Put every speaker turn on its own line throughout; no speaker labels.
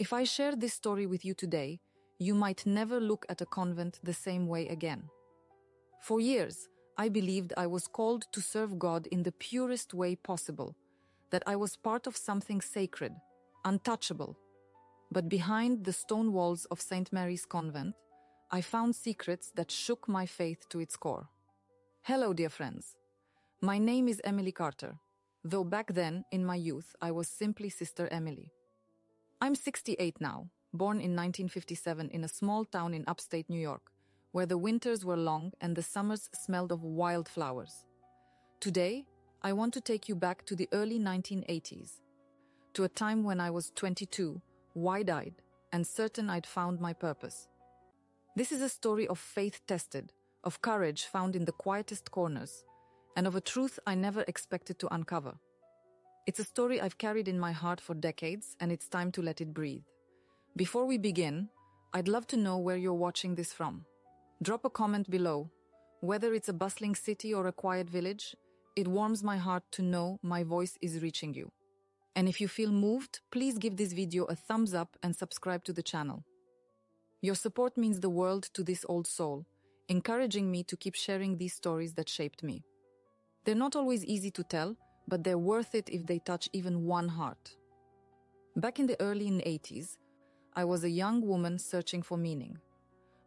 If I share this story with you today, you might never look at a convent the same way again. For years, I believed I was called to serve God in the purest way possible, that I was part of something sacred, untouchable. But behind the stone walls of St. Mary's Convent, I found secrets that shook my faith to its core. Hello, dear friends. My name is Emily Carter, though back then, in my youth, I was simply Sister Emily. I'm 68 now, born in 1957 in a small town in upstate New York, where the winters were long and the summers smelled of wildflowers. Today, I want to take you back to the early 1980s, to a time when I was 22, wide-eyed, and certain I'd found my purpose. This is a story of faith tested, of courage found in the quietest corners, and of a truth I never expected to uncover. It's a story I've carried in my heart for decades, and it's time to let it breathe. Before we begin, I'd love to know where you're watching this from. Drop a comment below. Whether it's a bustling city or a quiet village, it warms my heart to know my voice is reaching you. And if you feel moved, please give this video a thumbs up and subscribe to the channel. Your support means the world to this old soul, encouraging me to keep sharing these stories that shaped me. They're not always easy to tell, but they're worth it if they touch even one heart. Back in the early 80s, I was a young woman searching for meaning.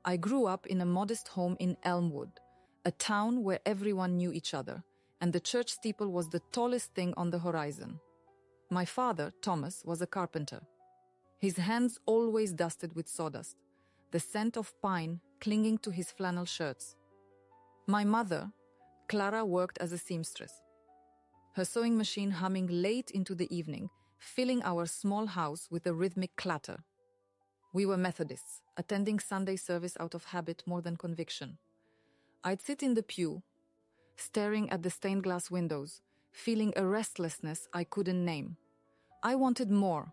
I grew up in a modest home in Elmwood, a town where everyone knew each other, and the church steeple was the tallest thing on the horizon. My father, Thomas, was a carpenter. His hands always dusted with sawdust, the scent of pine clinging to his flannel shirts. My mother, Clara, worked as a seamstress, her sewing machine humming late into the evening, filling our small house with a rhythmic clatter. We were Methodists, attending Sunday service out of habit more than conviction. I'd sit in the pew, staring at the stained glass windows, feeling a restlessness I couldn't name. I wanted more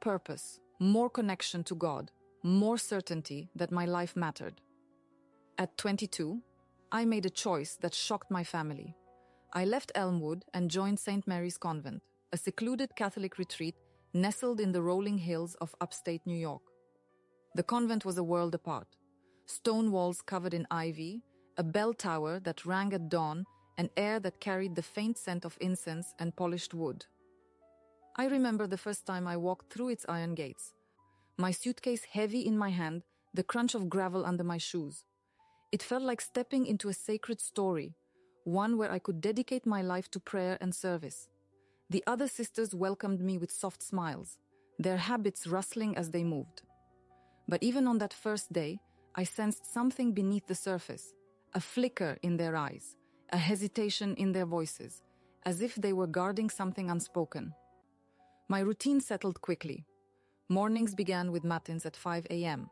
purpose, more connection to God, more certainty that my life mattered. At 22, I made a choice that shocked my family. I left Elmwood and joined St. Mary's Convent, a secluded Catholic retreat nestled in the rolling hills of upstate New York. The convent was a world apart. Stone walls covered in ivy, a bell tower that rang at dawn, and air that carried the faint scent of incense and polished wood. I remember the first time I walked through its iron gates. My suitcase heavy in my hand, the crunch of gravel under my shoes. It felt like stepping into a sacred story, one where I could dedicate my life to prayer and service. The other sisters welcomed me with soft smiles, their habits rustling as they moved. But even on that first day, I sensed something beneath the surface, a flicker in their eyes, a hesitation in their voices, as if they were guarding something unspoken. My routine settled quickly. Mornings began with matins at 5 a.m.,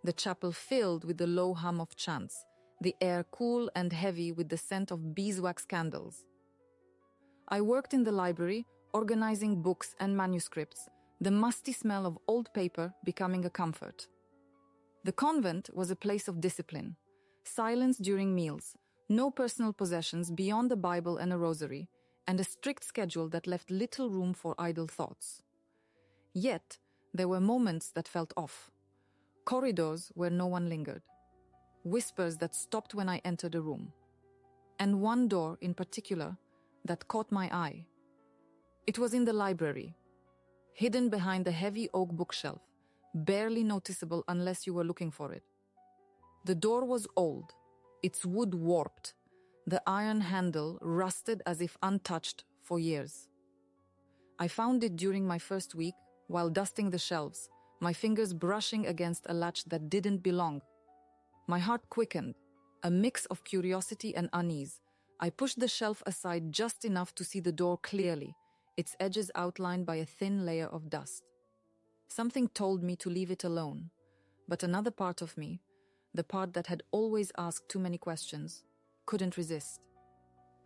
the chapel filled with the low hum of chants, the air cool and heavy with the scent of beeswax candles. I worked in the library, organizing books and manuscripts, the musty smell of old paper becoming a comfort. The convent was a place of discipline, silence during meals, no personal possessions beyond the Bible and a rosary, and a strict schedule that left little room for idle thoughts. Yet, there were moments that felt off. Corridors where no one lingered. Whispers that stopped when I entered a room. And one door in particular that caught my eye. It was in the library, hidden behind the heavy oak bookshelf, barely noticeable unless you were looking for it. The door was old, its wood warped, the iron handle rusted as if untouched for years. I found it during my first week while dusting the shelves, my fingers brushing against a latch that didn't belong. My heart quickened, a mix of curiosity and unease. I pushed the shelf aside just enough to see the door clearly, its edges outlined by a thin layer of dust. Something told me to leave it alone, but another part of me, the part that had always asked too many questions, couldn't resist.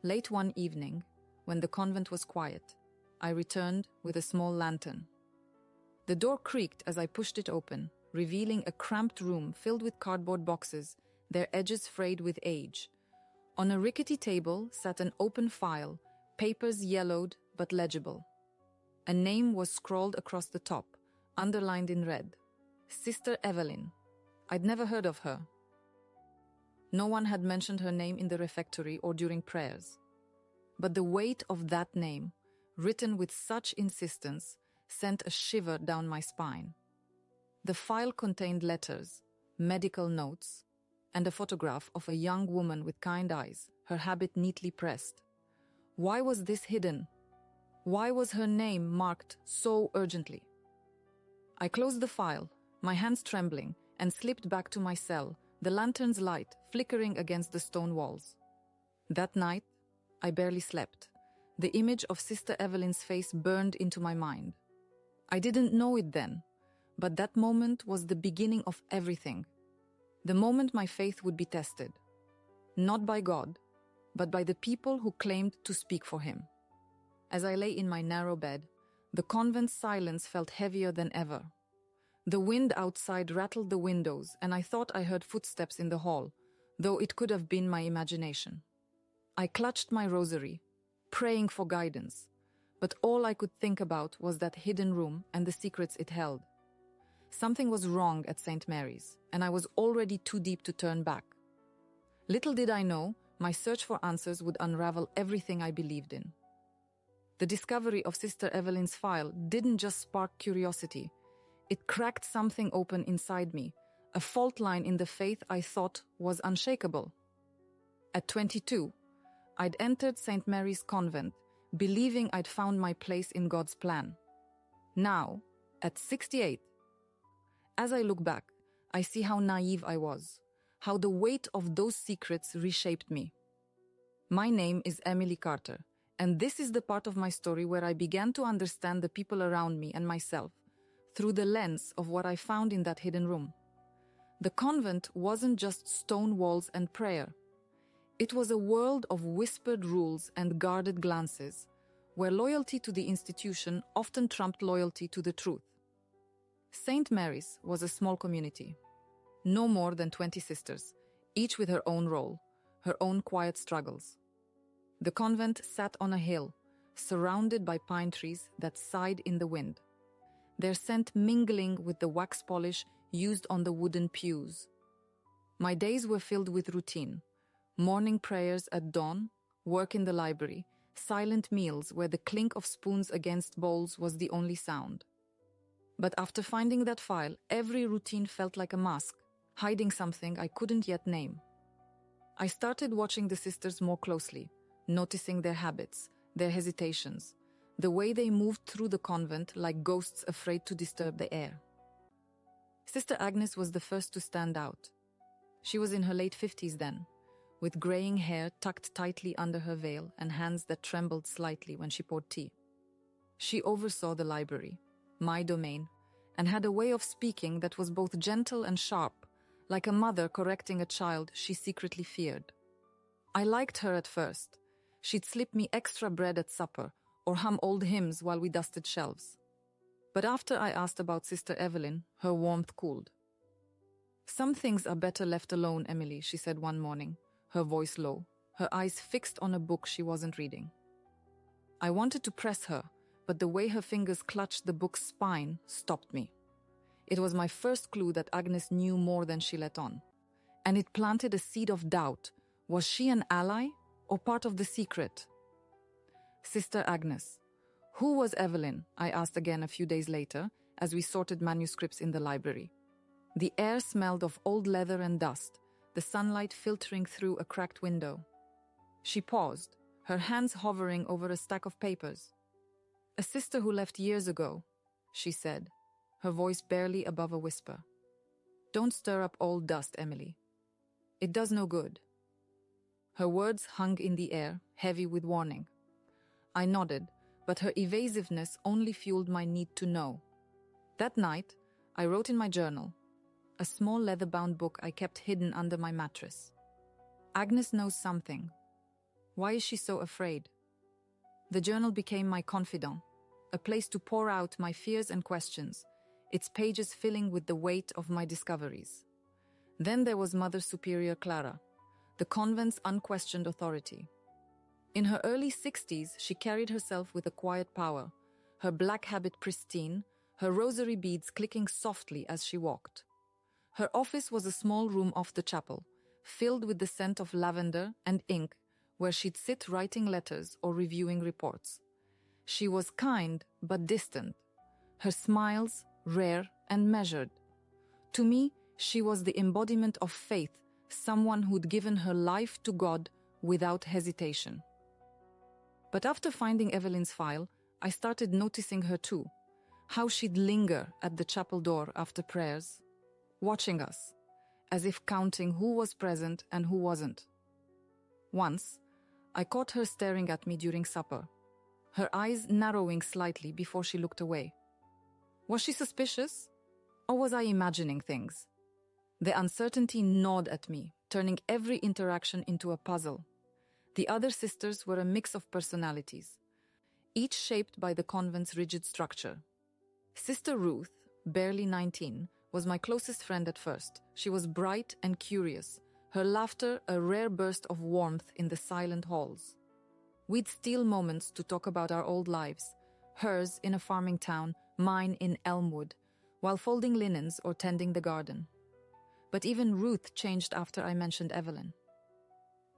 Late one evening, when the convent was quiet, I returned with a small lantern. The door creaked as I pushed it open, revealing a cramped room filled with cardboard boxes, their edges frayed with age. On a rickety table sat an open file, papers yellowed but legible. A name was scrawled across the top, underlined in red. Sister Evelyn. I'd never heard of her. No one had mentioned her name in the refectory or during prayers. But the weight of that name, written with such insistence, sent a shiver down my spine. The file contained letters, medical notes, and a photograph of a young woman with kind eyes, her habit neatly pressed. Why was this hidden? Why was her name marked so urgently? I closed the file, my hands trembling, and slipped back to my cell, the lantern's light flickering against the stone walls. That night, I barely slept. The image of Sister Evelyn's face burned into my mind. I didn't know it then, but that moment was the beginning of everything. The moment my faith would be tested. Not by God, but by the people who claimed to speak for him. As I lay in my narrow bed, the convent's silence felt heavier than ever. The wind outside rattled the windows, and I thought I heard footsteps in the hall, though it could have been my imagination. I clutched my rosary, praying for guidance, but all I could think about was that hidden room and the secrets it held. Something was wrong at St. Mary's, and I was already too deep to turn back. Little did I know, my search for answers would unravel everything I believed in. The discovery of Sister Evelyn's file didn't just spark curiosity. It cracked something open inside me, a fault line in the faith I thought was unshakable. At 22, I'd entered St. Mary's convent, believing I'd found my place in God's plan. Now, at 68, as I look back, I see how naive I was, how the weight of those secrets reshaped me. My name is Emily Carter, and this is the part of my story where I began to understand the people around me and myself through the lens of what I found in that hidden room. The convent wasn't just stone walls and prayer. It was a world of whispered rules and guarded glances, where loyalty to the institution often trumped loyalty to the truth. St. Mary's was a small community. No more than 20 sisters, each with her own role, her own quiet struggles. The convent sat on a hill, surrounded by pine trees that sighed in the wind, their scent mingling with the wax polish used on the wooden pews. My days were filled with routine: morning prayers at dawn, work in the library, silent meals where the clink of spoons against bowls was the only sound. But after finding that file, every routine felt like a mask, hiding something I couldn't yet name. I started watching the sisters more closely, noticing their habits, their hesitations, the way they moved through the convent like ghosts afraid to disturb the air. Sister Agnes was the first to stand out. She was in her late 50s then, with graying hair tucked tightly under her veil and hands that trembled slightly when she poured tea. She oversaw the library, my domain, and had a way of speaking that was both gentle and sharp, like a mother correcting a child she secretly feared. I liked her at first. She'd slip me extra bread at supper or hum old hymns while we dusted shelves. But after I asked about Sister Evelyn, her warmth cooled. "Some things are better left alone, Emily," she said one morning, her voice low, her eyes fixed on a book she wasn't reading. I wanted to press her, but the way her fingers clutched the book's spine stopped me. It was my first clue that Agnes knew more than she let on. And it planted a seed of doubt. Was she an ally or part of the secret? "Sister Agnes, who was Evelyn?" I asked again a few days later as we sorted manuscripts in the library. The air smelled of old leather and dust, the sunlight filtering through a cracked window. She paused, her hands hovering over a stack of papers. "A sister who left years ago," she said, her voice barely above a whisper. "Don't stir up old dust, Emily. It does no good." Her words hung in the air, heavy with warning. I nodded, but her evasiveness only fueled my need to know. That night, I wrote in my journal, a small leather-bound book I kept hidden under my mattress. "Agnes knows something. Why is she so afraid?" The journal became my confidant, a place to pour out my fears and questions, its pages filling with the weight of my discoveries. Then there was Mother Superior Clara, the convent's unquestioned authority. In her early 60s, she carried herself with a quiet power, her black habit pristine, her rosary beads clicking softly as she walked. Her office was a small room off the chapel, filled with the scent of lavender and ink, where she'd sit writing letters or reviewing reports. She was kind but distant, her smiles rare and measured. To me, she was the embodiment of faith, someone who'd given her life to God without hesitation. But after finding Evelyn's file, I started noticing her too, how she'd linger at the chapel door after prayers, watching us, as if counting who was present and who wasn't. Once, I caught her staring at me during supper, her eyes narrowing slightly before she looked away. Was she suspicious? Or was I imagining things? The uncertainty gnawed at me, turning every interaction into a puzzle. The other sisters were a mix of personalities, each shaped by the convent's rigid structure. Sister Ruth, barely 19, was my closest friend at first. She was bright and curious, her laughter a rare burst of warmth in the silent halls. We'd steal moments to talk about our old lives, hers in a farming town, mine in Elmwood, while folding linens or tending the garden. But even Ruth changed after I mentioned Evelyn.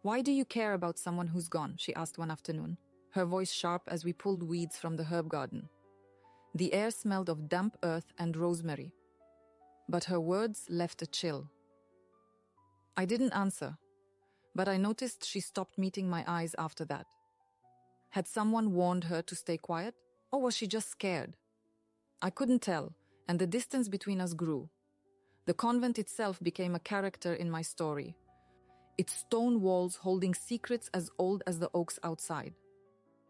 "Why do you care about someone who's gone?" she asked one afternoon, her voice sharp as we pulled weeds from the herb garden. The air smelled of damp earth and rosemary, but her words left a chill. I didn't answer, but I noticed she stopped meeting my eyes after that. Had someone warned her to stay quiet, or was she just scared? I couldn't tell, and the distance between us grew. The convent itself became a character in my story, its stone walls holding secrets as old as the oaks outside.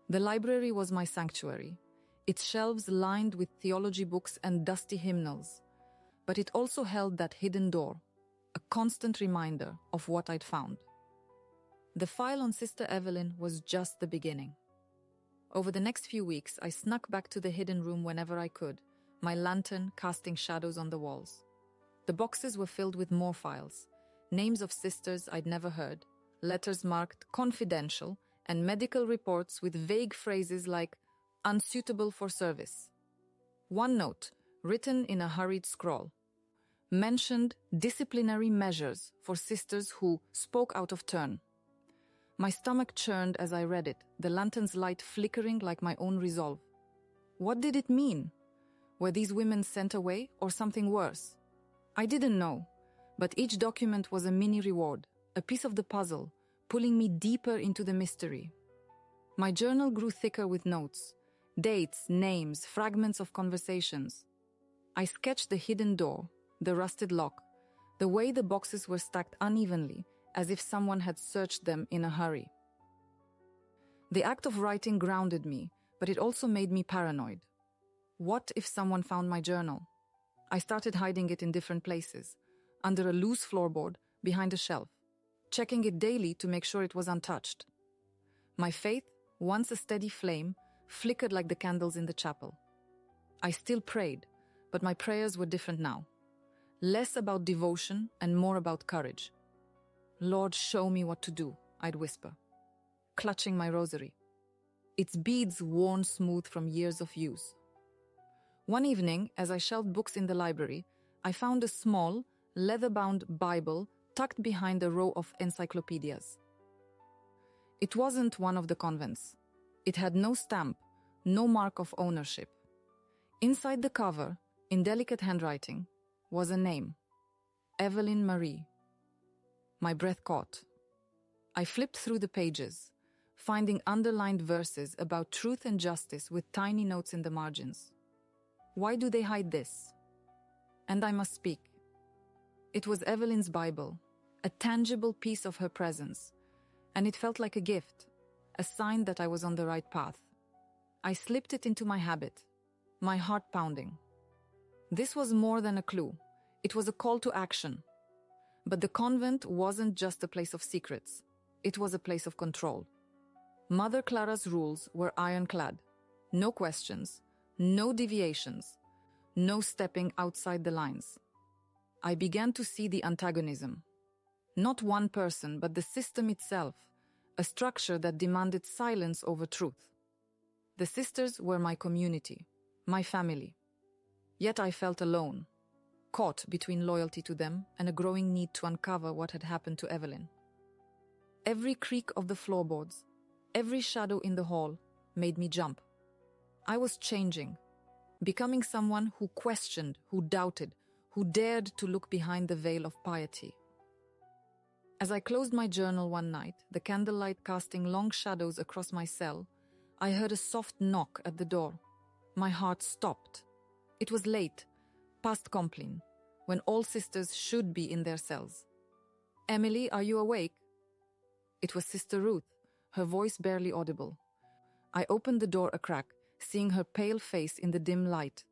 The library was my sanctuary, its shelves lined with theology books and dusty hymnals, but it also held that hidden door, a constant reminder of what I'd found. The file on Sister Evelyn was just the beginning. Over the next few weeks, I snuck back to the hidden room whenever I could, my lantern casting shadows on the walls. The boxes were filled with more files, names of sisters I'd never heard, letters marked confidential, and medical reports with vague phrases like unsuitable for service. One note, written in a hurried scrawl, mentioned disciplinary measures for sisters who spoke out of turn. My stomach churned as I read it, the lantern's light flickering like my own resolve. What did it mean? Were these women sent away or something worse? I didn't know, but each document was a mini reward, a piece of the puzzle, pulling me deeper into the mystery. My journal grew thicker with notes, dates, names, fragments of conversations. I sketched the hidden door, the rusted lock, the way the boxes were stacked unevenly, as if someone had searched them in a hurry. The act of writing grounded me, but it also made me paranoid. What if someone found my journal? I started hiding it in different places, under a loose floorboard, behind a shelf, checking it daily to make sure it was untouched. My faith, once a steady flame, flickered like the candles in the chapel. I still prayed, but my prayers were different now. Less about devotion and more about courage. "Lord, show me what to do," I'd whisper, clutching my rosary, its beads worn smooth from years of use. One evening, as I shelved books in the library, I found a small, leather-bound Bible tucked behind a row of encyclopedias. It wasn't one of the convents. It had no stamp, no mark of ownership. Inside the cover, in delicate handwriting, was a name: Evelyn Marie. My breath caught. I flipped through the pages, finding underlined verses about truth and justice with tiny notes in the margins. Why do they hide this? And I must speak. It was Evelyn's Bible, a tangible piece of her presence, and it felt like a gift, a sign that I was on the right path. I slipped it into my habit, my heart pounding. This was more than a clue. It was a call to action. But the convent wasn't just a place of secrets. It was a place of control. Mother Clara's rules were ironclad. No questions, no deviations, no stepping outside the lines. I began to see the antagonism. Not one person, but the system itself, a structure that demanded silence over truth. The sisters were my community, my family. Yet I felt alone, caught between loyalty to them and a growing need to uncover what had happened to Evelyn. Every creak of the floorboards, every shadow in the hall made me jump. I was changing, becoming someone who questioned, who doubted, who dared to look behind the veil of piety. As I closed my journal one night, the candlelight casting long shadows across my cell, I heard a soft knock at the door. My heart stopped. It was late, past compline, when all sisters should be in their cells. "Emily, are you awake?" It was Sister Ruth, her voice barely audible. I opened the door a crack, seeing her pale face in the dim light.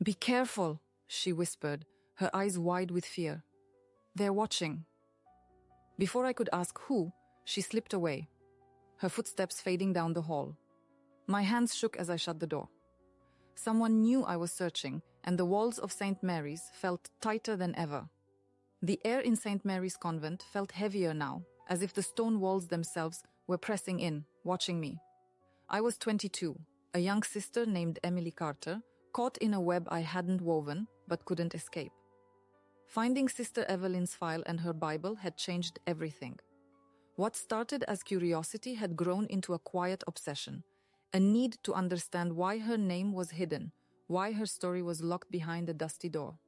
"Be careful," she whispered, her eyes wide with fear. "They're watching." Before I could ask who, she slipped away, her footsteps fading down the hall. My hands shook as I shut the door. Someone knew I was searching, and the walls of St. Mary's felt tighter than ever. The air in St. Mary's convent felt heavier now, as if the stone walls themselves were pressing in, watching me. I was 22, a young sister named Emily Carter, caught in a web I hadn't woven but couldn't escape. Finding Sister Evelyn's file and her Bible had changed everything. What started as curiosity had grown into a quiet obsession, a need to understand why her name was hidden, why her story was locked behind a dusty door.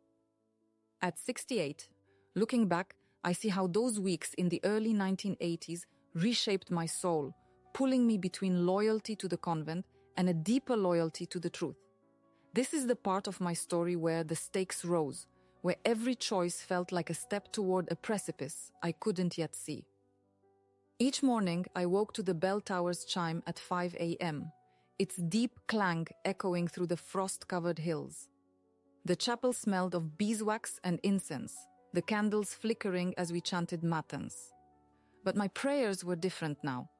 At 68, looking back, I see how those weeks in the early 1980s reshaped my soul, pulling me between loyalty to the convent and a deeper loyalty to the truth. This is the part of my story where the stakes rose, where every choice felt like a step toward a precipice I couldn't yet see. Each morning, I woke to the bell tower's chime at 5 a.m., its deep clang echoing through the frost-covered hills. The chapel smelled of beeswax and incense, the candles flickering as we chanted matins. But my prayers were different now,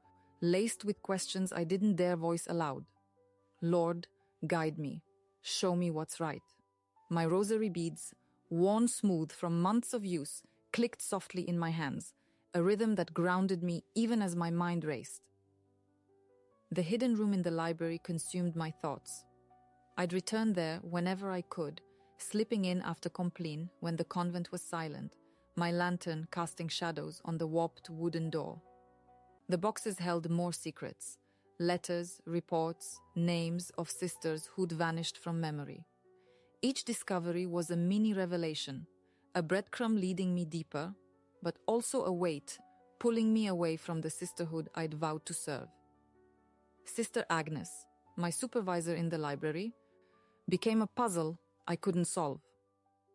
laced with questions I didn't dare voice aloud. "Lord, guide me. Show me what's right." My rosary beads, worn smooth from months of use, clicked softly in my hands, a rhythm that grounded me even as my mind raced. The hidden room in the library consumed my thoughts. I'd return there whenever I could, slipping in after compline when the convent was silent, my lantern casting shadows on the warped wooden door. The boxes held more secrets, letters, reports, names of sisters who'd vanished from memory. Each discovery was a mini revelation, a breadcrumb leading me deeper, but also a weight pulling me away from the sisterhood I'd vowed to serve. Sister Agnes, my supervisor in the library, became a puzzle I couldn't solve.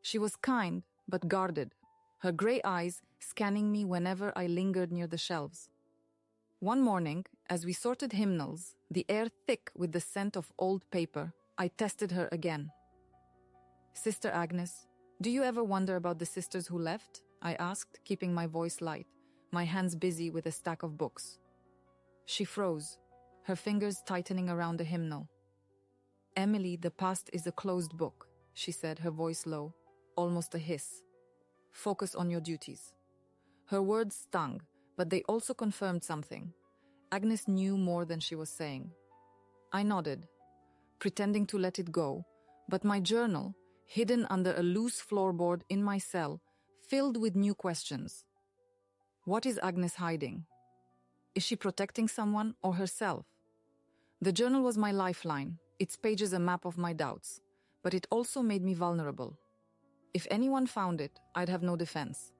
She was kind but guarded, her gray eyes scanning me whenever I lingered near the shelves. One morning, as we sorted hymnals, the air thick with the scent of old paper, I tested her again. "Sister Agnes, do you ever wonder about the sisters who left?" I asked, keeping my voice light, my hands busy with a stack of books. She froze, her fingers tightening around the hymnal. "Emily, the past is a closed book," she said, her voice low, almost a hiss. "Focus on your duties." Her words stung, but they also confirmed something. Agnes knew more than she was saying. I nodded, pretending to let it go, but my journal, hidden under a loose floorboard in my cell, filled with new questions. What is Agnes hiding? Is she protecting someone or herself? The journal was my lifeline, its pages a map of my doubts, but it also made me vulnerable. If anyone found it, I'd have no defense.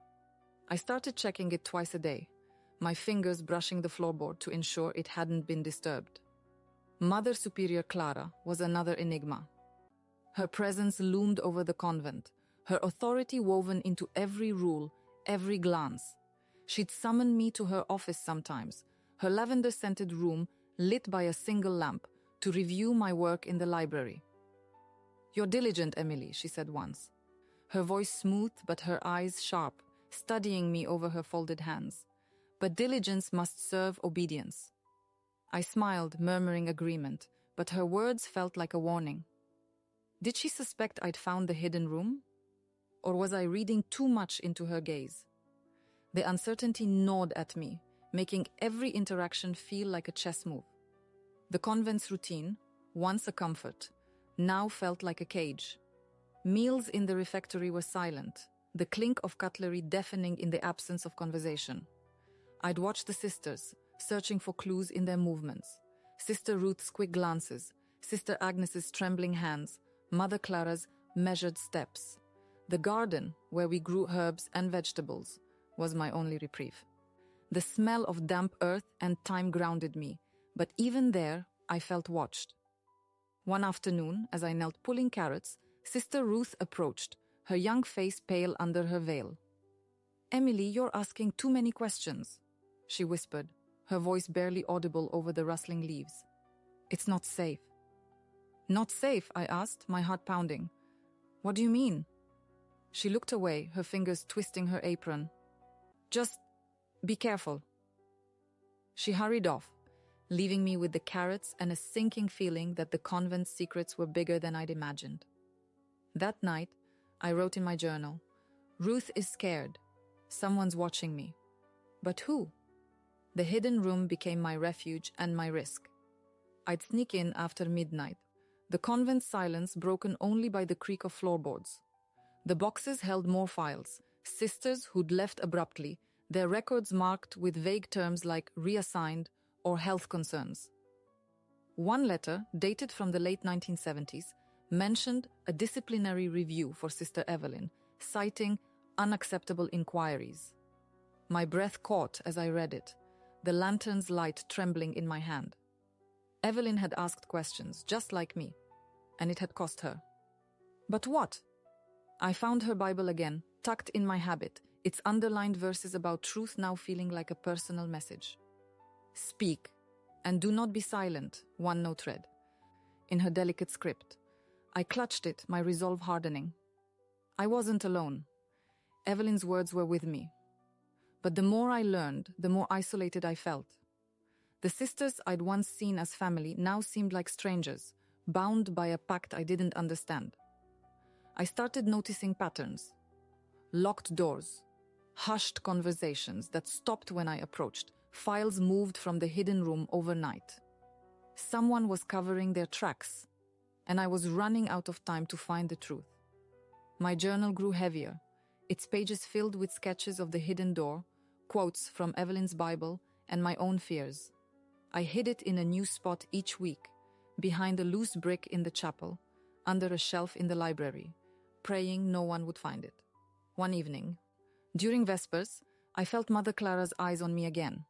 I started checking it twice a day, my fingers brushing the floorboard to ensure it hadn't been disturbed. Mother Superior Clara was another enigma. Her presence loomed over the convent, her authority woven into every rule, every glance. She'd summon me to her office sometimes, her lavender-scented room lit by a single lamp, to review my work in the library. "You're diligent, Emily," she said once. Her voice smooth but her eyes sharp, studying me over her folded hands. But diligence must serve obedience. I smiled, murmuring agreement, but her words felt like a warning. Did she suspect I'd found the hidden room? Or was I reading too much into her gaze? The uncertainty gnawed at me, making every interaction feel like a chess move. The convent's routine, once a comfort, now felt like a cage, Meals in the refectory were silent, the clink of cutlery deafening in the absence of conversation. I'd watch the sisters, searching for clues in their movements. Sister Ruth's quick glances, Sister Agnes's trembling hands, Mother Clara's measured steps. The garden, where we grew herbs and vegetables, was my only reprieve. The smell of damp earth and thyme grounded me, but even there, I felt watched. One afternoon, as I knelt pulling carrots, Sister Ruth approached, her young face pale under her veil. "Emily, you're asking too many questions," she whispered, her voice barely audible over the rustling leaves. "It's not safe." "Not safe?" I asked, my heart pounding. "What do you mean?" She looked away, her fingers twisting her apron. "Just be careful." She hurried off, leaving me with the carrots and a sinking feeling that the convent's secrets were bigger than I'd imagined. That night, I wrote in my journal, "Ruth is scared. Someone's watching me." But who? The hidden room became my refuge and my risk. I'd sneak in after midnight, the convent's silence broken only by the creak of floorboards. The boxes held more files, sisters who'd left abruptly, their records marked with vague terms like reassigned or health concerns. One letter, dated from the late 1970s, mentioned a disciplinary review for Sister Evelyn, citing unacceptable inquiries. My breath caught as I read it, the lantern's light trembling in my hand. Evelyn had asked questions, just like me, and it had cost her. But what? I found her Bible again, tucked in my habit, its underlined verses about truth now feeling like a personal message. "Speak, and do not be silent," one note read. In her delicate script, I clutched it, my resolve hardening. I wasn't alone. Evelyn's words were with me. But the more I learned, the more isolated I felt. The sisters I'd once seen as family now seemed like strangers, bound by a pact I didn't understand. I started noticing patterns. Locked doors, hushed conversations that stopped when I approached, files moved from the hidden room overnight. Someone was covering their tracks, and I was running out of time to find the truth. My journal grew heavier, its pages filled with sketches of the hidden door, quotes from Evelyn's Bible, and my own fears. I hid it in a new spot each week, behind a loose brick in the chapel, under a shelf in the library, praying no one would find it. One evening, during Vespers, I felt Mother Clara's eyes on me again.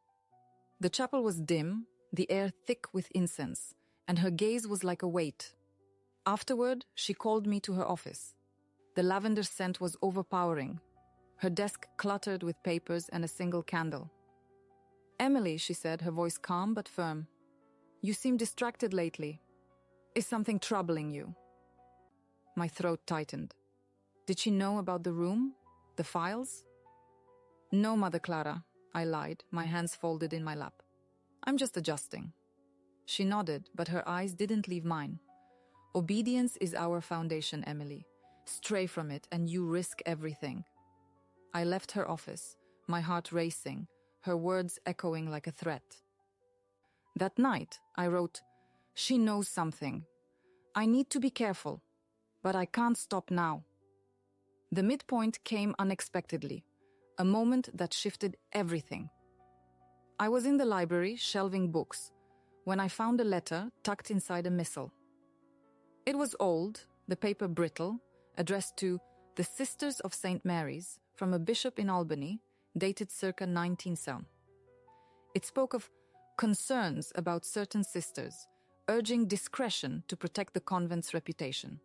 The chapel was dim, the air thick with incense, and her gaze was like a weight. Afterward, she called me to her office. The lavender scent was overpowering, her desk cluttered with papers and a single candle. "Emily," she said, her voice calm but firm, "you seem distracted lately. Is something troubling you?" My throat tightened. Did she know about the room? The files? "No, Mother Clara," I lied, my hands folded in my lap. "I'm just adjusting." She nodded, but her eyes didn't leave mine. "Obedience is our foundation, Emily. Stray from it and you risk everything." I left her office, my heart racing, her words echoing like a threat. That night, I wrote, "She knows something. I need to be careful, but I can't stop now." The midpoint came unexpectedly, a moment that shifted everything. I was in the library, shelving books, when I found a letter tucked inside a missal. It was old, the paper brittle, addressed to the Sisters of St. Mary's from a bishop in Albany, dated circa 1900. It spoke of concerns about certain sisters, urging discretion to protect the convent's reputation.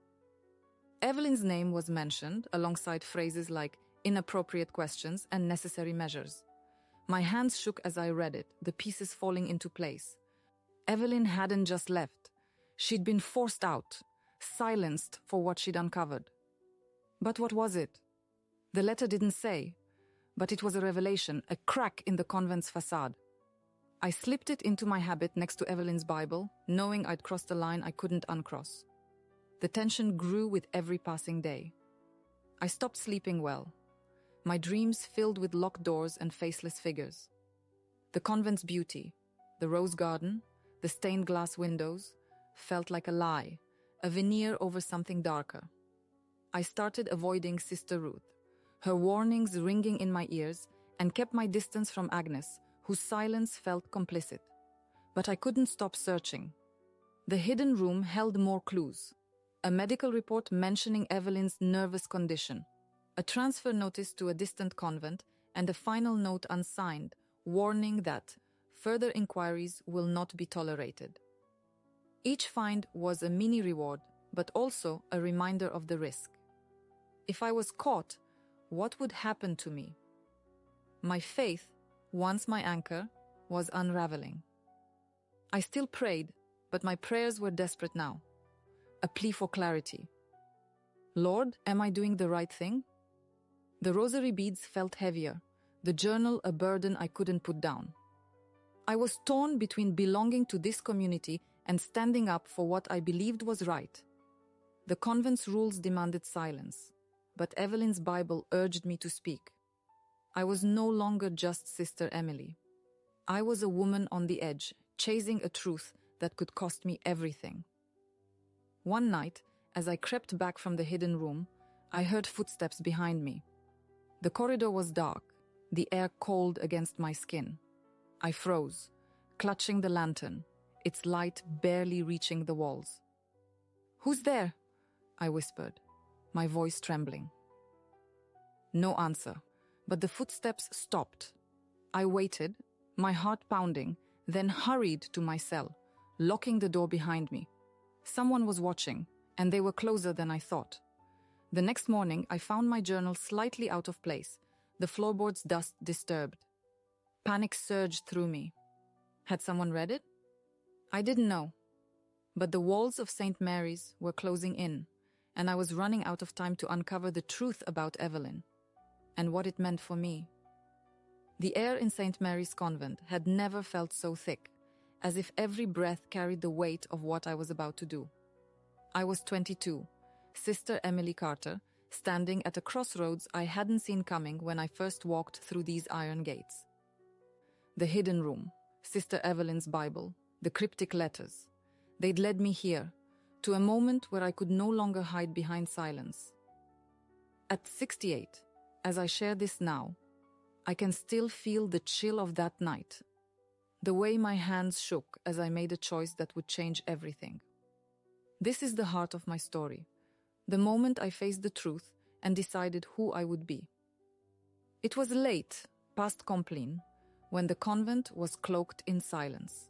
Evelyn's name was mentioned alongside phrases like inappropriate questions and necessary measures. My hands shook as I read it, the pieces falling into place. Evelyn hadn't just left. She'd been forced out, silenced for what she'd uncovered. But what was it? The letter didn't say, but it was a revelation, a crack in the convent's facade. I slipped it into my habit next to Evelyn's Bible, knowing I'd crossed a line I couldn't uncross. The tension grew with every passing day. I stopped sleeping well, my dreams filled with locked doors and faceless figures. The convent's beauty, the rose garden, the stained glass windows, felt like a lie, a veneer over something darker. I started avoiding Sister Ruth, her warnings ringing in my ears, and kept my distance from Agnes, whose silence felt complicit. But I couldn't stop searching. The hidden room held more clues. A medical report mentioning Evelyn's nervous condition, a transfer notice to a distant convent, and a final note unsigned, warning that further inquiries will not be tolerated. Each find was a mini reward, but also a reminder of the risk. If I was caught, what would happen to me? My faith, once my anchor, was unraveling. I still prayed, but my prayers were desperate now. A plea for clarity. Lord, am I doing the right thing? The rosary beads felt heavier, the journal a burden I couldn't put down. I was torn between belonging to this community and standing up for what I believed was right. The convent's rules demanded silence, but Evelyn's Bible urged me to speak. I was no longer just Sister Emily. I was a woman on the edge, chasing a truth that could cost me everything. One night, as I crept back from the hidden room, I heard footsteps behind me. The corridor was dark, the air cold against my skin. I froze, clutching the lantern, its light barely reaching the walls. "Who's there?" I whispered, my voice trembling. No answer, but the footsteps stopped. I waited, my heart pounding, then hurried to my cell, locking the door behind me. Someone was watching, and they were closer than I thought. The next morning, I found my journal slightly out of place, the floorboard's dust disturbed. Panic surged through me. Had someone read it? I didn't know. But the walls of St. Mary's were closing in, and I was running out of time to uncover the truth about Evelyn, and what it meant for me. The air in St. Mary's convent had never felt so thick, as if every breath carried the weight of what I was about to do. I was 22, Sister Emily Carter, standing at a crossroads I hadn't seen coming when I first walked through these iron gates. The hidden room, Sister Evelyn's Bible, the cryptic letters. They'd led me here, to a moment where I could no longer hide behind silence. At 68, as I share this now, I can still feel the chill of that night, the way my hands shook as I made a choice that would change everything. This is the heart of my story, the moment I faced the truth and decided who I would be. It was late, past Compline, when the convent was cloaked in silence.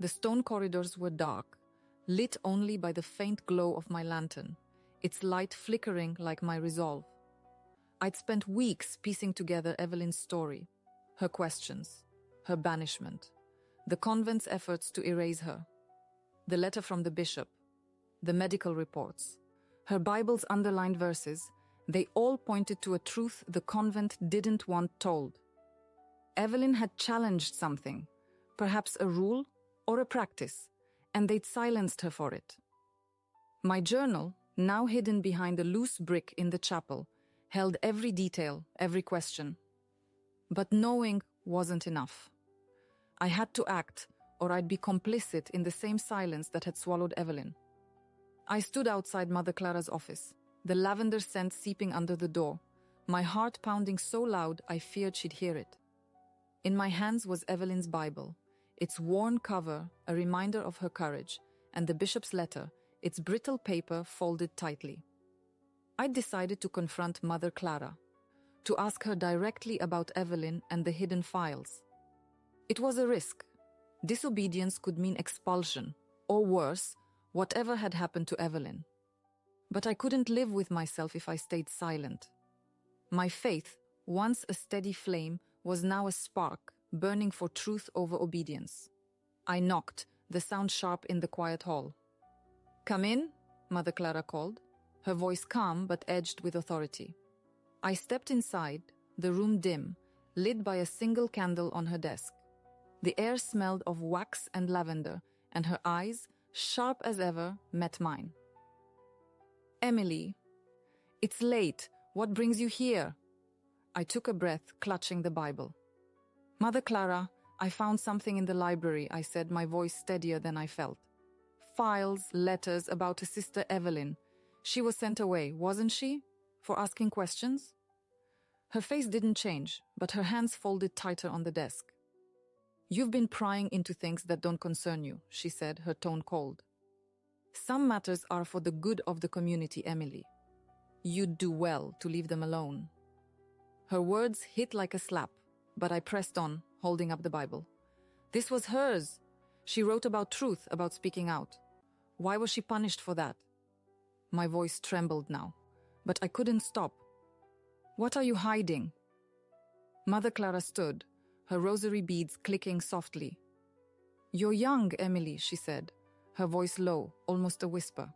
The stone corridors were dark, lit only by the faint glow of my lantern, its light flickering like my resolve. I'd spent weeks piecing together Evelyn's story, her questions, her banishment, the convent's efforts to erase her, the letter from the bishop, the medical reports, her Bible's underlined verses. They all pointed to a truth the convent didn't want told. Evelyn had challenged something, perhaps a rule or a practice, and they'd silenced her for it. My journal, now hidden behind a loose brick in the chapel, held every detail, every question. But knowing wasn't enough. I had to act, or I'd be complicit in the same silence that had swallowed Evelyn. I stood outside Mother Clara's office, the lavender scent seeping under the door, my heart pounding so loud I feared she'd hear it. In my hands was Evelyn's Bible, its worn cover a reminder of her courage, and the bishop's letter, its brittle paper folded tightly. I decided to confront Mother Clara, to ask her directly about Evelyn and the hidden files. It was a risk. Disobedience could mean expulsion, or worse, whatever had happened to Evelyn. But I couldn't live with myself if I stayed silent. My faith, once a steady flame, was now a spark, burning for truth over obedience. I knocked, the sound sharp in the quiet hall. "Come in," Mother Clara called, her voice calm but edged with authority. I stepped inside, the room dim, lit by a single candle on her desk. The air smelled of wax and lavender, and her eyes, sharp as ever, met mine. "Emily, it's late. What brings you here?" I took a breath, clutching the Bible. "Mother Clara, I found something in the library," I said, my voice steadier than I felt. "Files, letters about a Sister Evelyn. She was sent away, wasn't she? For asking questions? Her face didn't change, but her hands folded tighter on the desk. You've been prying into things that don't concern you, she said, her tone cold. Some matters are for the good of the community, Emily. You'd do well to leave them alone. Her words hit like a slap, but I pressed on, holding up the Bible. This was hers. She wrote about truth, about speaking out. Why was she punished for that? My voice trembled now, but I couldn't stop. What are you hiding? Mother Clara stood, her rosary beads clicking softly. You're young, Emily, she said, her voice low, almost a whisper.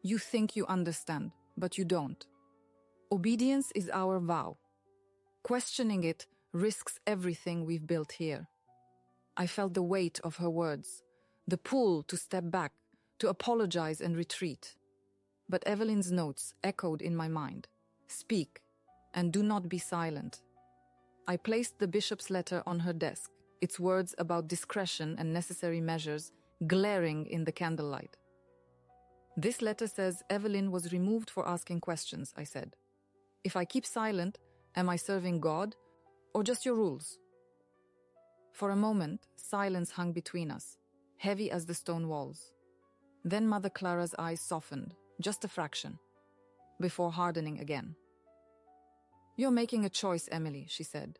You think you understand, but you don't. Obedience is our vow. Questioning it risks everything we've built here. I felt the weight of her words, the pull to step back, to apologize and retreat. But Evelyn's notes echoed in my mind. Speak, and do not be silent. I placed the bishop's letter on her desk, its words about discretion and necessary measures glaring in the candlelight. This letter says Evelyn was removed for asking questions, I said. If I keep silent, am I serving God or just your rules? For a moment, silence hung between us, heavy as the stone walls. Then Mother Clara's eyes softened, just a fraction, before hardening again. You're making a choice, Emily, she said.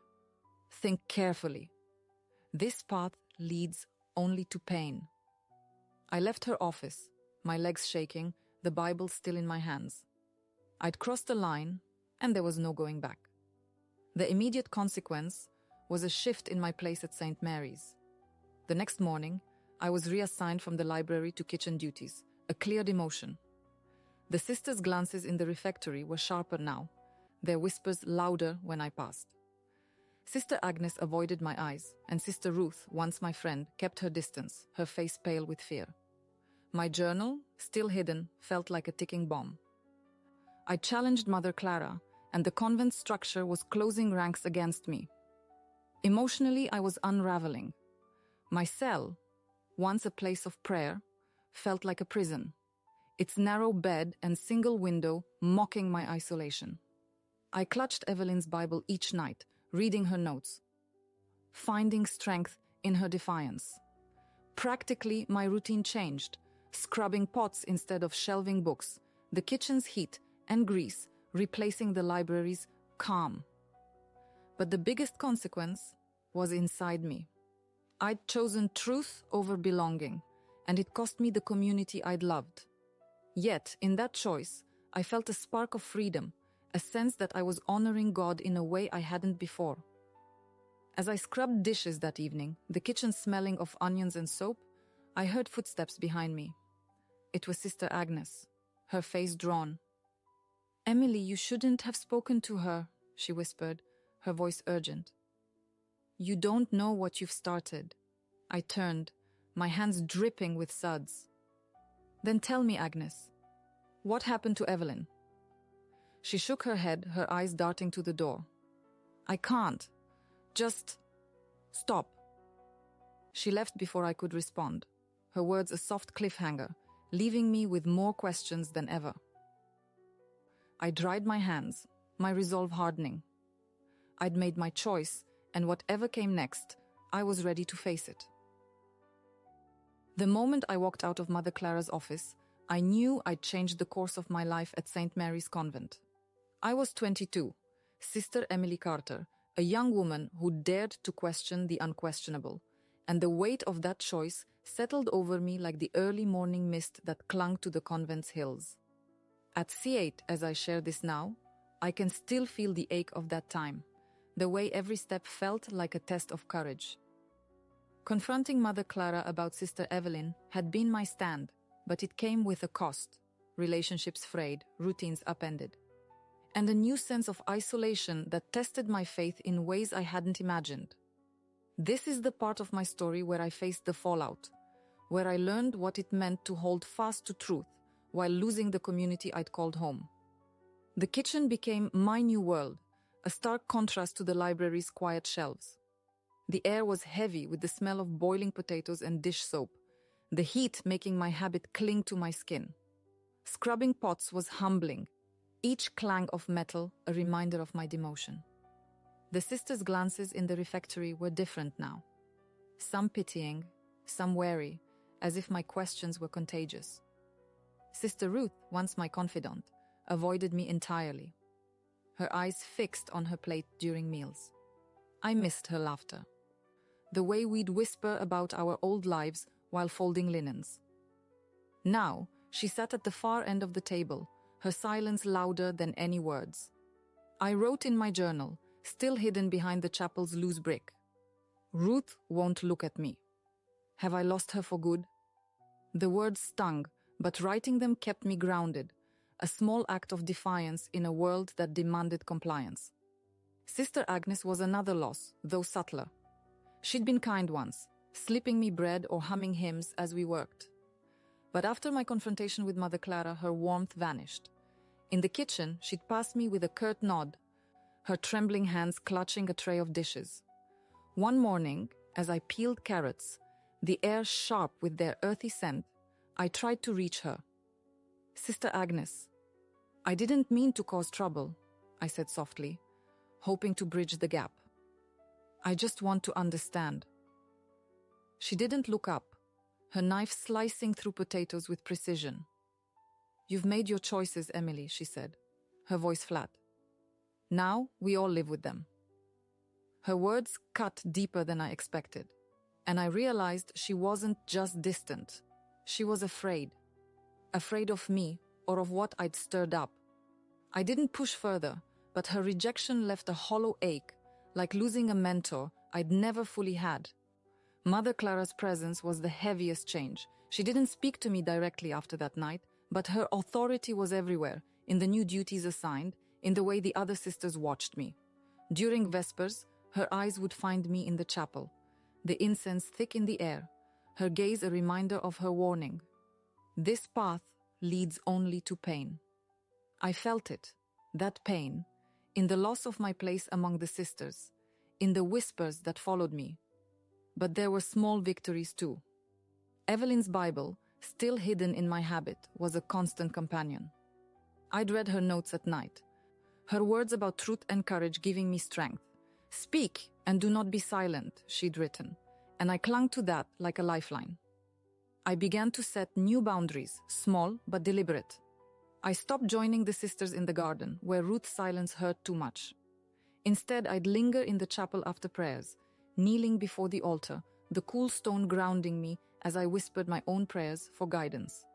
Think carefully. This path leads only to pain. I left her office, my legs shaking, the Bible still in my hands. I'd crossed the line, and there was no going back. The immediate consequence was a shift in my place at St. Mary's. The next morning, I was reassigned from the library to kitchen duties, a clear demotion. The sisters' glances in the refectory were sharper now, their whispers louder when I passed. Sister Agnes avoided my eyes, and Sister Ruth, once my friend, kept her distance, her face pale with fear. My journal, still hidden, felt like a ticking bomb. I challenged Mother Clara, and the convent structure was closing ranks against me. Emotionally, I was unraveling. My cell, once a place of prayer, felt like a prison, its narrow bed and single window mocking my isolation. I clutched Evelyn's Bible each night, reading her notes, finding strength in her defiance. Practically, my routine changed, scrubbing pots instead of shelving books, the kitchen's heat and grease replacing the library's calm. But the biggest consequence was inside me. I'd chosen truth over belonging, and it cost me the community I'd loved. Yet, in that choice, I felt a spark of freedom, a sense that I was honoring God in a way I hadn't before. As I scrubbed dishes that evening, the kitchen smelling of onions and soap, I heard footsteps behind me. It was Sister Agnes, her face drawn. Emily, you shouldn't have spoken to her, she whispered, her voice urgent. You don't know what you've started. I turned, my hands dripping with suds. Then tell me, Agnes, what happened to Evelyn? She shook her head, her eyes darting to the door. I can't. Just stop. She left before I could respond, her words a soft cliffhanger, leaving me with more questions than ever. I dried my hands, my resolve hardening. I'd made my choice, and whatever came next, I was ready to face it. The moment I walked out of Mother Clara's office, I knew I'd changed the course of my life at St. Mary's Convent. I was 22, Sister Emily Carter, a young woman who dared to question the unquestionable, and the weight of that choice settled over me like the early morning mist that clung to the convent's hills. At C8, as I share this now, I can still feel the ache of that time, the way every step felt like a test of courage. Confronting Mother Clara about Sister Evelyn had been my stand, but it came with a cost, relationships frayed, routines upended, and a new sense of isolation that tested my faith in ways I hadn't imagined. This is the part of my story where I faced the fallout, where I learned what it meant to hold fast to truth while losing the community I'd called home. The kitchen became my new world, a stark contrast to the library's quiet shelves. The air was heavy with the smell of boiling potatoes and dish soap, the heat making my habit cling to my skin. Scrubbing pots was humbling, each clang of metal a reminder of my demotion. The sisters' glances in the refectory were different now. Some pitying, some wary, as if my questions were contagious. Sister Ruth, once my confidant, avoided me entirely, her eyes fixed on her plate during meals. I missed her laughter, the way we'd whisper about our old lives while folding linens. Now, she sat at the far end of the table, her silence louder than any words. I wrote in my journal, still hidden behind the chapel's loose brick. Ruth won't look at me. Have I lost her for good? The words stung, but writing them kept me grounded, a small act of defiance in a world that demanded compliance. Sister Agnes was another loss, though subtler. She'd been kind once, slipping me bread or humming hymns as we worked. But after my confrontation with Mother Clara, her warmth vanished. In the kitchen, she'd passed me with a curt nod, her trembling hands clutching a tray of dishes. One morning, as I peeled carrots, the air sharp with their earthy scent, I tried to reach her. "Sister Agnes, I didn't mean to cause trouble," I said softly, hoping to bridge the gap. "I just want to understand." She didn't look up, her knife slicing through potatoes with precision. "You've made your choices, Emily," she said, her voice flat. "Now we all live with them." Her words cut deeper than I expected, and I realized she wasn't just distant. She was afraid. Afraid of me or of what I'd stirred up. I didn't push further, but her rejection left a hollow ache, like losing a mentor I'd never fully had. Mother Clara's presence was the heaviest change. She didn't speak to me directly after that night, but her authority was everywhere, in the new duties assigned, in the way the other sisters watched me. During Vespers, her eyes would find me in the chapel, the incense thick in the air, her gaze a reminder of her warning. This path leads only to pain. I felt it, that pain, in the loss of my place among the sisters, in the whispers that followed me. But there were small victories too. Evelyn's Bible, still hidden in my habit, was a constant companion. I'd read her notes at night, her words about truth and courage giving me strength. "Speak and do not be silent," she'd written, and I clung to that like a lifeline. I began to set new boundaries, small but deliberate. I stopped joining the sisters in the garden, where Ruth's silence hurt too much. Instead, I'd linger in the chapel after prayers, kneeling before the altar, the cool stone grounding me as I whispered my own prayers for guidance.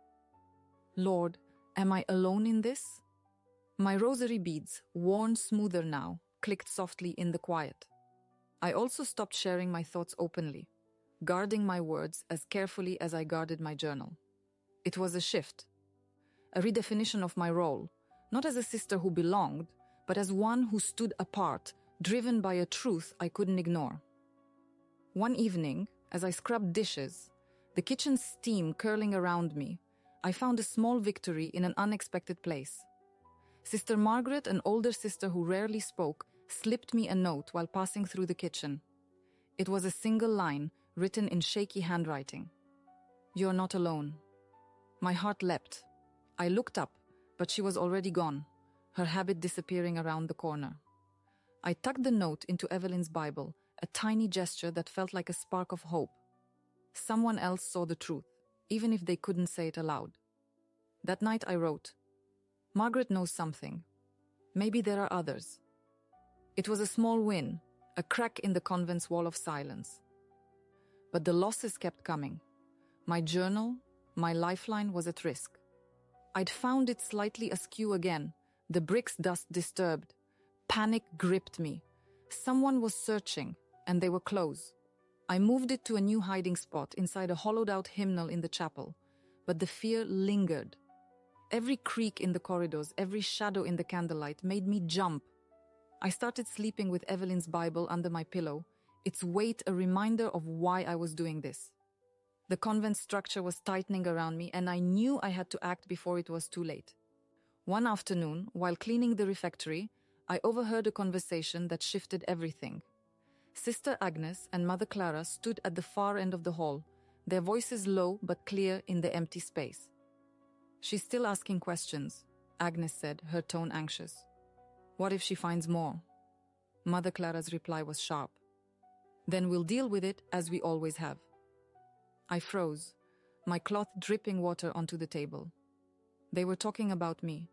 "Lord, am I alone in this?" My rosary beads, worn smoother now, clicked softly in the quiet. I also stopped sharing my thoughts openly, guarding my words as carefully as I guarded my journal. It was a shift, a redefinition of my role, not as a sister who belonged, but as one who stood apart, driven by a truth I couldn't ignore. One evening, as I scrubbed dishes, the kitchen's steam curling around me, I found a small victory in an unexpected place. Sister Margaret, an older sister who rarely spoke, slipped me a note while passing through the kitchen. It was a single line, written in shaky handwriting. "You're not alone." My heart leapt. I looked up, but she was already gone, her habit disappearing around the corner. I tucked the note into Evelyn's Bible, a tiny gesture that felt like a spark of hope. Someone else saw the truth, even if they couldn't say it aloud. That night I wrote, "Margaret knows something. Maybe there are others." It was a small win, a crack in the convent's wall of silence. But the losses kept coming. My journal, my lifeline was at risk. I'd found it slightly askew again, the brick's dust disturbed. Panic gripped me. Someone was searching, and they were close. I moved it to a new hiding spot inside a hollowed-out hymnal in the chapel, but the fear lingered. Every creak in the corridors, every shadow in the candlelight made me jump. I started sleeping with Evelyn's Bible under my pillow, its weight a reminder of why I was doing this. The convent structure was tightening around me, and I knew I had to act before it was too late. One afternoon, while cleaning the refectory, I overheard a conversation that shifted everything. Sister Agnes and Mother Clara stood at the far end of the hall, their voices low but clear in the empty space. She's still asking questions, Agnes said, her tone anxious. What if she finds more? Mother Clara's reply was sharp. Then we'll deal with it as we always have. I froze, my cloth dripping water onto the table. They were talking about me,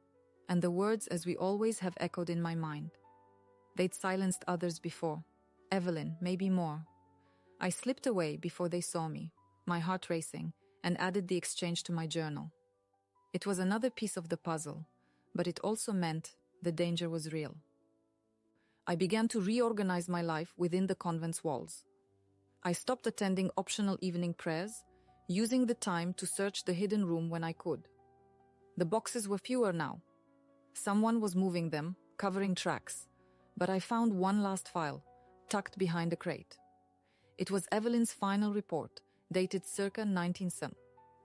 and the words as we always have echoed in my mind. They'd silenced others before. Evelyn, maybe more. I slipped away before they saw me, my heart racing, and added the exchange to my journal. It was another piece of the puzzle, but it also meant the danger was real. I began to reorganize my life within the convent's walls. I stopped attending optional evening prayers, using the time to search the hidden room when I could. The boxes were fewer now. Someone was moving them, covering tracks, but I found one last file, tucked behind a crate. It was Evelyn's final report, dated circa 1970,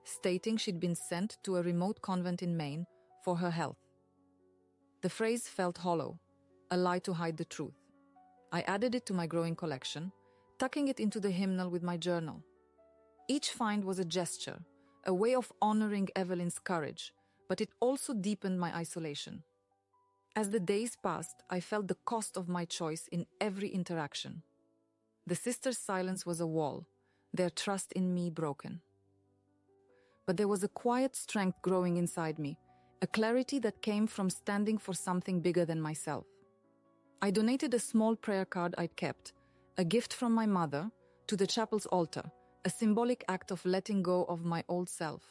stating she'd been sent to a remote convent in Maine for her health. The phrase felt hollow, a lie to hide the truth. I added it to my growing collection, tucking it into the hymnal with my journal. Each find was a gesture, a way of honoring Evelyn's courage, but it also deepened my isolation. As the days passed, I felt the cost of my choice in every interaction. The sisters' silence was a wall, their trust in me broken. But there was a quiet strength growing inside me, a clarity that came from standing for something bigger than myself. I donated a small prayer card I'd kept, a gift from my mother, to the chapel's altar, a symbolic act of letting go of my old self.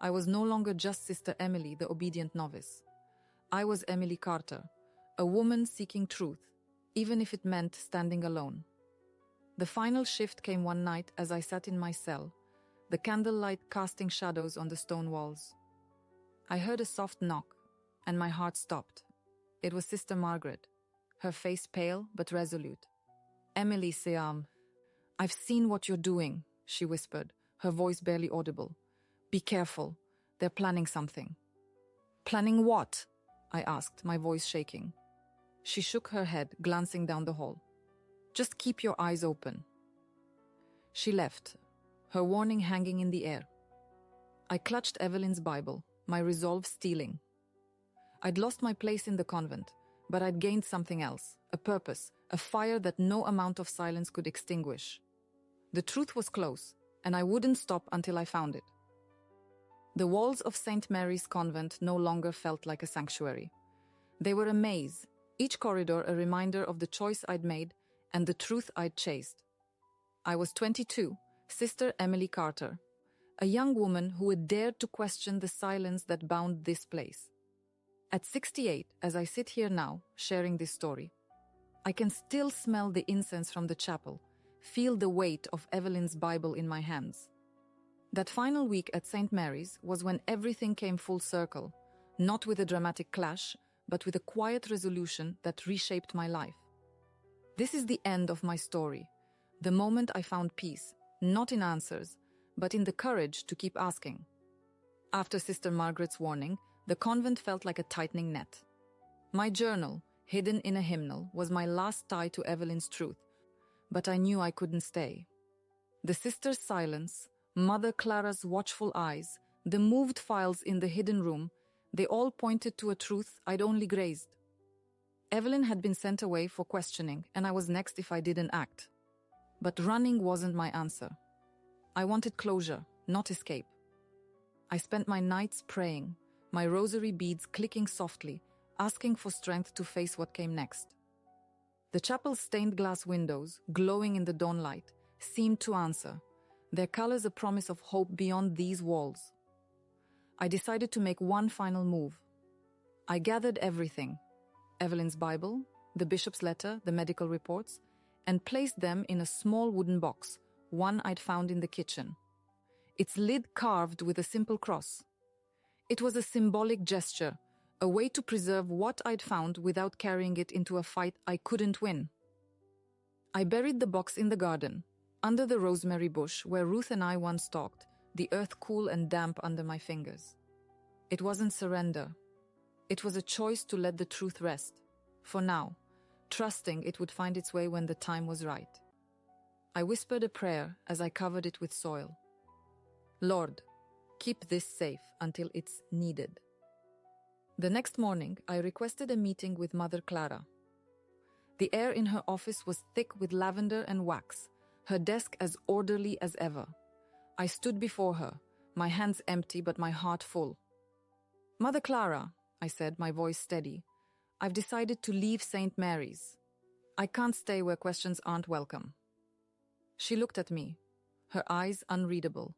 I was no longer just Sister Emily, the obedient novice. I was Emily Carter, a woman seeking truth, even if it meant standing alone. The final shift came one night as I sat in my cell, the candlelight casting shadows on the stone walls. I heard a soft knock, and my heart stopped. It was Sister Margaret, her face pale but resolute. Emily, I've seen what you're doing, she whispered, her voice barely audible. Be careful, they're planning something. Planning what? I asked, my voice shaking. She shook her head, glancing down the hall. Just keep your eyes open. She left, her warning hanging in the air. I clutched Evelyn's Bible, my resolve steeling. I'd lost my place in the convent, but I'd gained something else, a purpose, a fire that no amount of silence could extinguish. The truth was close, and I wouldn't stop until I found it. The walls of St. Mary's Convent no longer felt like a sanctuary. They were a maze, each corridor a reminder of the choice I'd made and the truth I'd chased. I was 22, Sister Emily Carter, a young woman who had dared to question the silence that bound this place. At 68, as I sit here now, sharing this story, I can still smell the incense from the chapel, feel the weight of Evelyn's Bible in my hands. That final week at St. Mary's was when everything came full circle, not with a dramatic clash, but with a quiet resolution that reshaped my life. This is the end of my story, the moment I found peace, not in answers, but in the courage to keep asking. After Sister Margaret's warning, the convent felt like a tightening net. My journal, hidden in a hymnal, was my last tie to Evelyn's truth, but I knew I couldn't stay. The sisters' silence, Mother Clara's watchful eyes, the moved files in the hidden room, they all pointed to a truth I'd only grazed. Evelyn had been sent away for questioning, and I was next if I didn't act. But running wasn't my answer. I wanted closure, not escape. I spent my nights praying, my rosary beads clicking softly, asking for strength to face what came next. The chapel's stained glass windows, glowing in the dawnlight, seemed to answer, their colors a promise of hope beyond these walls. I decided to make one final move. I gathered everything, Evelyn's Bible, the bishop's letter, the medical reports, and placed them in a small wooden box, one I'd found in the kitchen. Its lid carved with a simple cross. It was a symbolic gesture, a way to preserve what I'd found without carrying it into a fight I couldn't win. I buried the box in the garden, under the rosemary bush where Ruth and I once talked, the earth cool and damp under my fingers. It wasn't surrender. It was a choice to let the truth rest, for now, trusting it would find its way when the time was right. I whispered a prayer as I covered it with soil. Lord, Keep this safe until it's needed. The next morning, I requested a meeting with Mother Clara. The air in her office was thick with lavender and wax, her desk as orderly as ever. I stood before her, my hands empty but my heart full. "Mother Clara," I said, my voice steady, "I've decided to leave St. Mary's. I can't stay where questions aren't welcome." She looked at me, her eyes unreadable,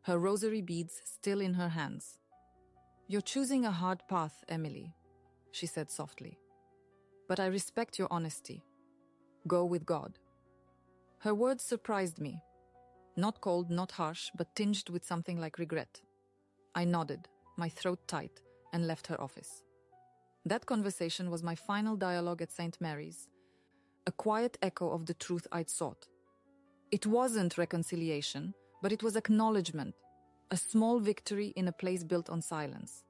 her rosary beads still in her hands. "You're choosing a hard path, Emily," she said softly. "But I respect your honesty. Go with God." Her words surprised me. Not cold, not harsh, but tinged with something like regret. I nodded, my throat tight, and left her office. That conversation was my final dialogue at St. Mary's, a quiet echo of the truth I'd sought. It wasn't reconciliation, but it was acknowledgement, a small victory in a place built on silence.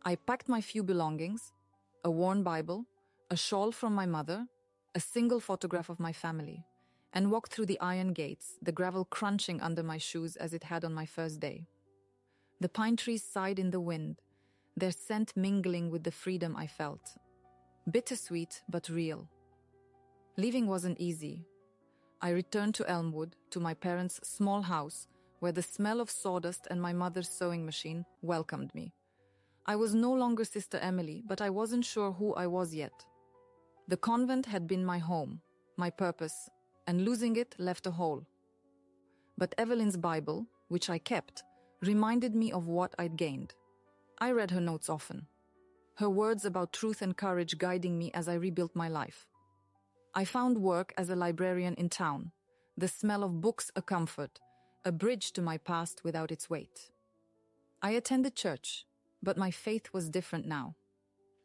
I packed my few belongings, a worn Bible, a shawl from my mother, a single photograph of my family, and walked through the iron gates, the gravel crunching under my shoes as it had on my first day. The pine trees sighed in the wind, their scent mingling with the freedom I felt. Bittersweet, but real. Leaving wasn't easy. I returned to Elmwood, to my parents' small house, where the smell of sawdust and my mother's sewing machine welcomed me. I was no longer Sister Emily, but I wasn't sure who I was yet. The convent had been my home, my purpose, and losing it left a hole. But Evelyn's Bible, which I kept, reminded me of what I'd gained. I read her notes often, her words about truth and courage guiding me as I rebuilt my life. I found work as a librarian in town, the smell of books a comfort, a bridge to my past without its weight. I attended church, but my faith was different now.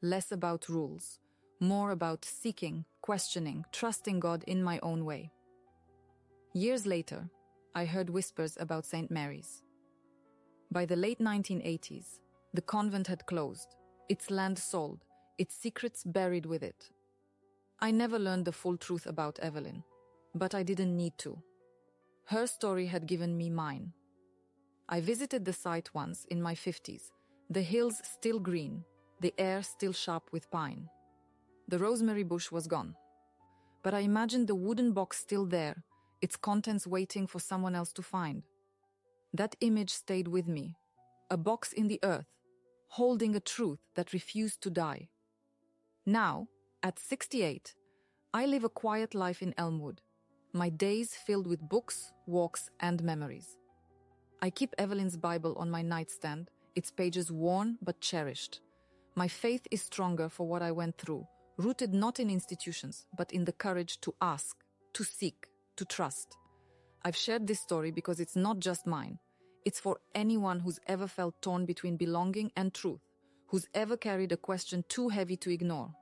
Less about rules, more about seeking, questioning, trusting God in my own way. Years later, I heard whispers about St. Mary's. By the late 1980s, the convent had closed, its land sold, its secrets buried with it. I never learned the full truth about Evelyn, but I didn't need to. Her story had given me mine. I visited the site once in my 50s, the hills still green, the air still sharp with pine. The rosemary bush was gone. But I imagined the wooden box still there, its contents waiting for someone else to find. That image stayed with me, a box in the earth, holding a truth that refused to die. Now, at 68, I live a quiet life in Elmwood, my days filled with books, walks, and memories. I keep Evelyn's Bible on my nightstand, its pages worn but cherished. My faith is stronger for what I went through, rooted not in institutions, but in the courage to ask, to seek, to trust. I've shared this story because it's not just mine. It's for anyone who's ever felt torn between belonging and truth, who's ever carried a question too heavy to ignore.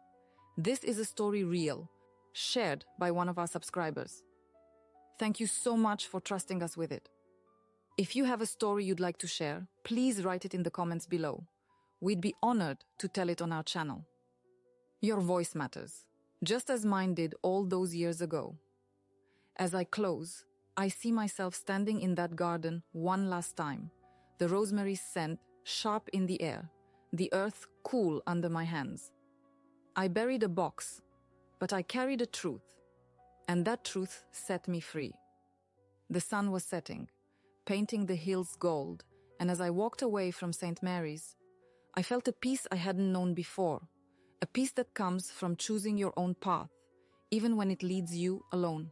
This is a story real, shared by one of our subscribers. Thank you so much for trusting us with it. If you have a story you'd like to share, please write it in the comments below. We'd be honored to tell it on our channel. Your voice matters, just as mine did all those years ago. As I close, I see myself standing in that garden one last time, the rosemary's scent sharp in the air, the earth cool under my hands. I buried a box, but I carried a truth, and that truth set me free. The sun was setting, painting the hills gold, and as I walked away from St. Mary's, I felt a peace I hadn't known before, a peace that comes from choosing your own path, even when it leads you alone.